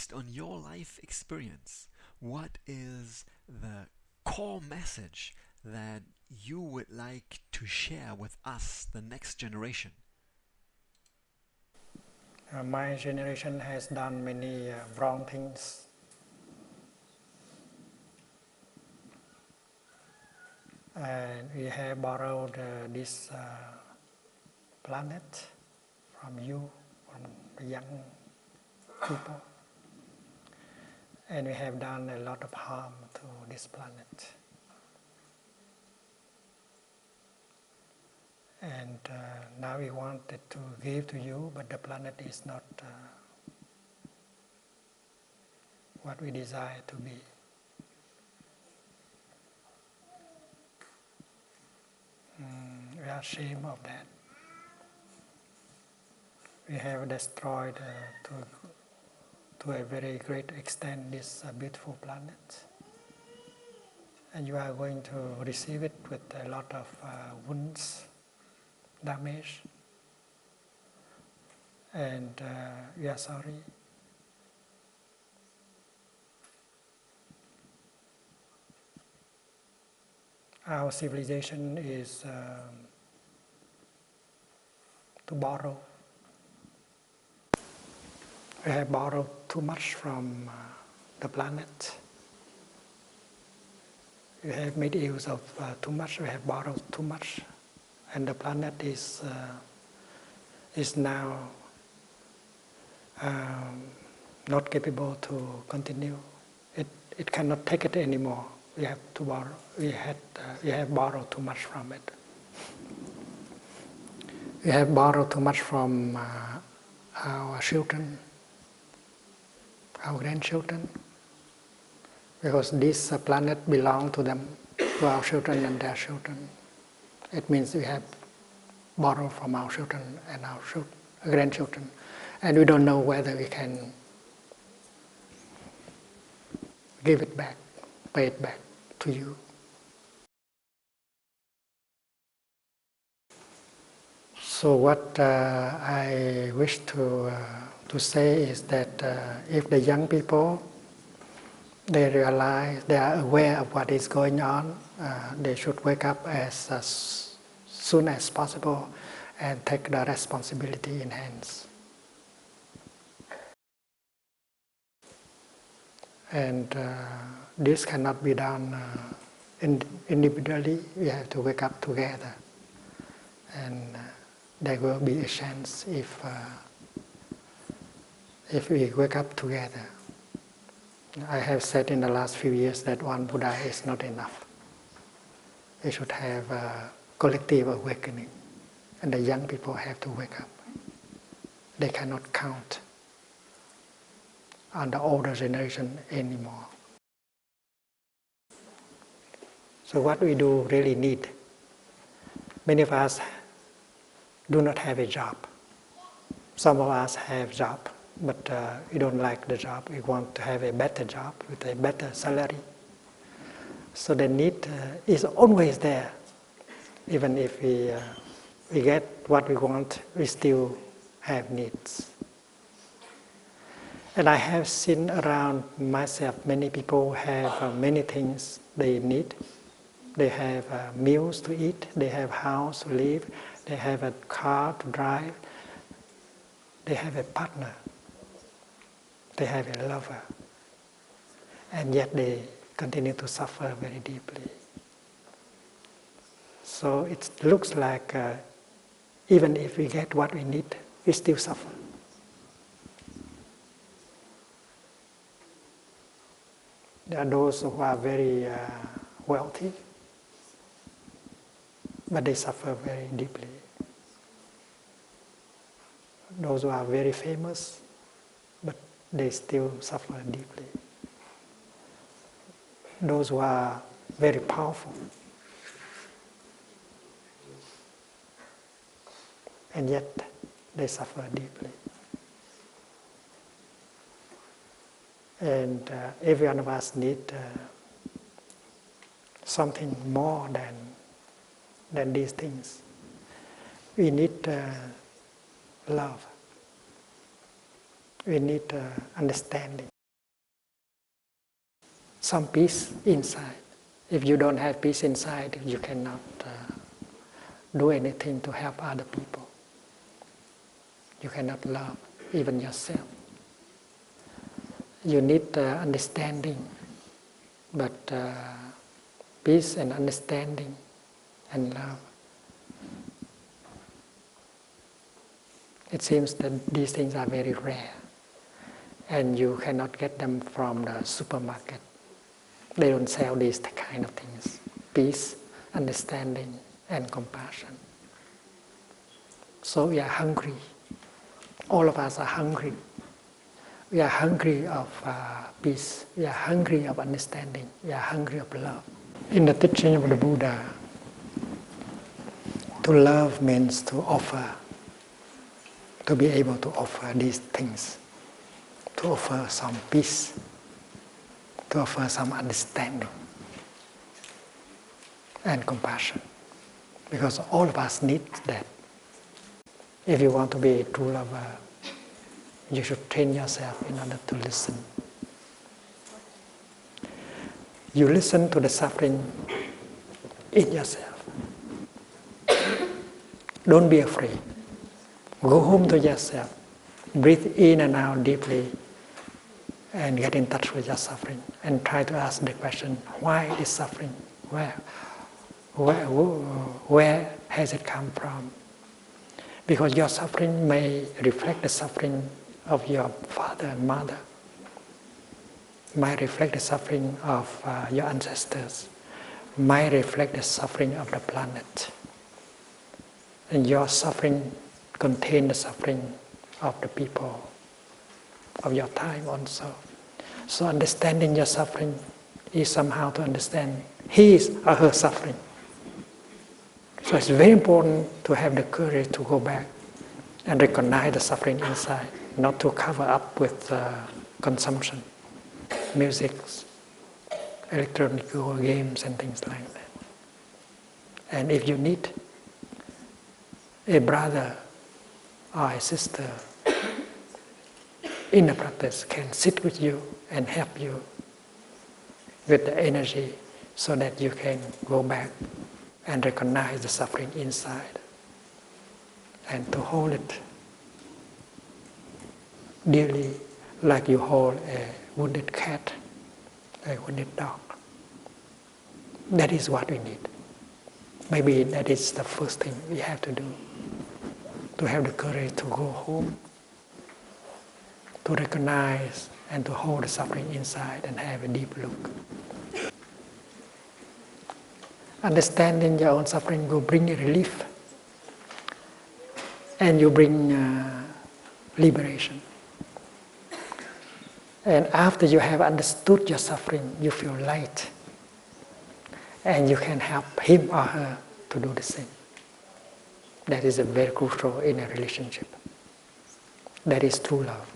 based on your life experience, what is the core message that you would like to share with us, the next generation? My generation has done many wrong things. And we have borrowed this planet from you, from the young people. And we have done a lot of harm to this planet. And now we wanted to give to you, but the planet is not what we desire to be. We are ashamed of that. We have destroyed to a very great extent this beautiful planet. And you are going to receive it with a lot of wounds, damage. And we are sorry. Our civilization is to borrow. We have borrowed too much from the planet. We have made use of too much. We have borrowed too much, and the planet is now not capable to continue. It cannot take it anymore. We have to borrow. We have borrowed too much from it. We have borrowed too much from our children, our grandchildren, because this planet belongs to them, to our children and their children. It means we have borrowed from our children and our grandchildren, and we don't know whether we can give it back, pay it back to you. So what I wish to say is that if the young people, they realize, they are aware of what is going on, they should wake up as soon as possible and take the responsibility in hands. And this cannot be done individually. We have to wake up together. And there will be a chance if we wake up together. I have said in the last few years that one Buddha is not enough. We should have a collective awakening, and the young people have to wake up. They cannot count on the older generation anymore. So what we do really need. Many of us do not have a job. Some of us have a job, but we don't like the job. We want to have a better job with a better salary. So the need is always there. Even if we get what we want, we still have needs. And I have seen around myself, many people have many things they need. They have meals to eat, they have a house to live, they have a car to drive, they have a partner, they have a lover, and yet they continue to suffer very deeply. So it looks like even if we get what we need, we still suffer. There are those who are very wealthy, but they suffer very deeply. Those who are very famous, but they still suffer deeply. Those who are very powerful, and yet they suffer deeply. And every one of us needs something more than these things. We need love. We need understanding. Some peace inside. If you don't have peace inside, you cannot do anything to help other people. You cannot love even yourself. You need understanding, but peace and understanding and love. It seems that these things are very rare, and you cannot get them from the supermarket. They don't sell these kind of things. Peace, understanding, and compassion. So we are hungry. All of us are hungry. We are hungry of peace. We are hungry of understanding. We are hungry of love. In the teaching of the Buddha, to love means to offer, to be able to offer these things, to offer some peace, to offer some understanding and compassion. Because all of us need that. If you want to be a true lover, you should train yourself in order to listen. You listen to the suffering in yourself. Don't be afraid. Go home to yourself. Breathe in and out deeply and get in touch with your suffering. And try to ask the question, why is suffering? Where has it come from? Because your suffering may reflect the suffering of your father and mother, might reflect the suffering of your ancestors, might reflect the suffering of the planet. And your suffering contains the suffering of the people of your time also. So understanding your suffering is somehow to understand his or her suffering. So it's very important to have the courage to go back and recognize the suffering inside, not to cover up with consumption, music, electronic games and things like that. And if you need a brother or a sister in the practice can sit with you and help you with the energy so that you can go back and recognize the suffering inside and to hold it dearly like you hold a wounded cat, a wounded dog. That is what we need. Maybe that is the first thing we have to do, to have the courage to go home, to recognize and to hold the suffering inside and have a deep look. Understanding your own suffering will bring a relief and you bring liberation. And after you have understood your suffering, you feel light and you can help him or her to do the same. That is very crucial in a relationship. That is true love.